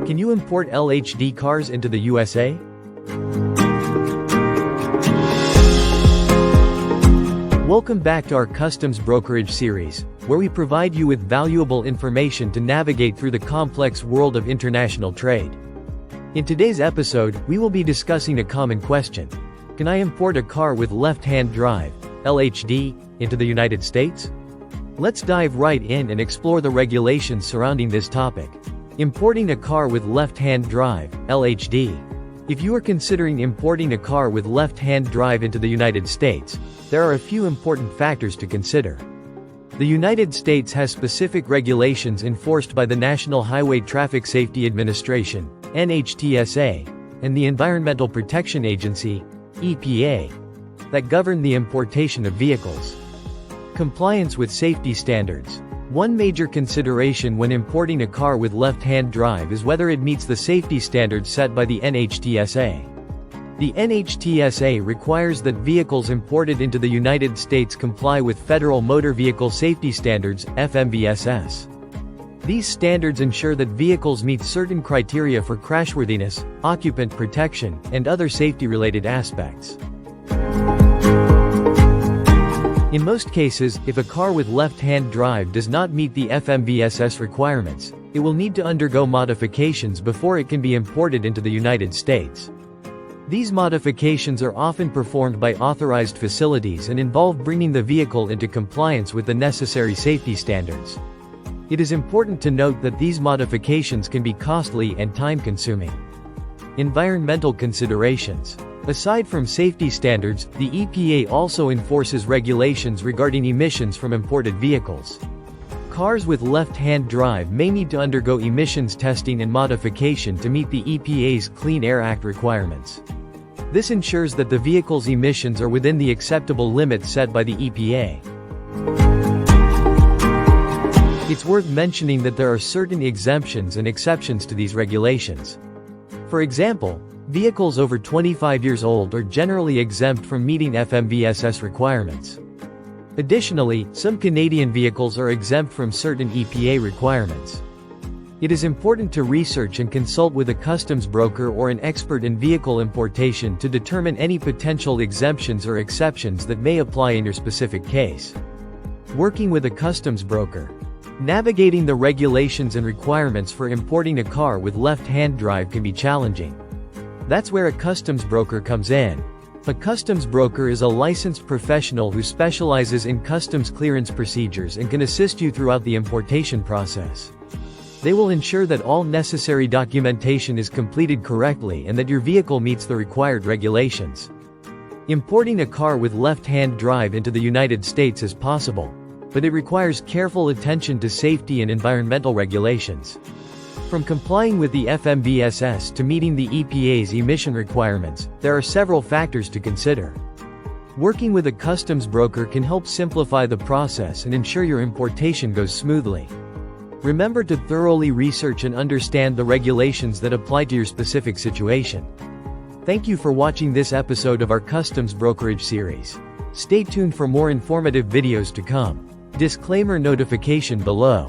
Can you import LHD cars into the USA? Welcome back to our Customs Brokerage series, where we provide you with valuable information to navigate through the complex world of international trade. In today's episode, we will be discussing a common question. Can I import a car with left-hand drive, LHD, into the United States? Let's dive right in and explore the regulations surrounding this topic. Importing a car with left-hand drive, LHD. If you are considering importing a car with left-hand drive into the United States, there are a few important factors to consider. The United States has specific regulations enforced by the National Highway Traffic Safety Administration, NHTSA, and the Environmental Protection Agency, EPA, that govern the importation of vehicles. Compliance with safety standards. One major consideration when importing a car with left-hand drive is whether it meets the safety standards set by the NHTSA. The NHTSA requires that vehicles imported into the United States comply with Federal Motor Vehicle Safety Standards, FMVSS. These standards ensure that vehicles meet certain criteria for crashworthiness, occupant protection, and other safety-related aspects. In most cases, if a car with left-hand drive does not meet the FMVSS requirements, it will need to undergo modifications before it can be imported into the United States. These modifications are often performed by authorized facilities and involve bringing the vehicle into compliance with the necessary safety standards. It is important to note that these modifications can be costly and time-consuming. Environmental considerations. Aside from safety standards, the EPA also enforces regulations regarding emissions from imported vehicles. Cars with left-hand drive may need to undergo emissions testing and modification to meet the EPA's Clean Air Act requirements. This ensures that the vehicle's emissions are within the acceptable limits set by the EPA. It's worth mentioning that there are certain exemptions and exceptions to these regulations. For example, vehicles over 25 years old are generally exempt from meeting FMVSS requirements. Additionally, some Canadian vehicles are exempt from certain EPA requirements. It is important to research and consult with a customs broker or an expert in vehicle importation to determine any potential exemptions or exceptions that may apply in your specific case. Working with a customs broker. Navigating the regulations and requirements for importing a car with left-hand drive can be challenging. That's where a customs broker comes in. A customs broker is a licensed professional who specializes in customs clearance procedures and can assist you throughout the importation process. They will ensure that all necessary documentation is completed correctly and that your vehicle meets the required regulations. Importing a car with left-hand drive into the United States is possible, but it requires careful attention to safety and environmental regulations. From complying with the FMVSS to meeting the EPA's emission requirements, there are several factors to consider. Working with a customs broker can help simplify the process and ensure your importation goes smoothly. Remember to thoroughly research and understand the regulations that apply to your specific situation. Thank you for watching this episode of our Customs Brokerage series. Stay tuned for more informative videos to come. Disclaimer notification below.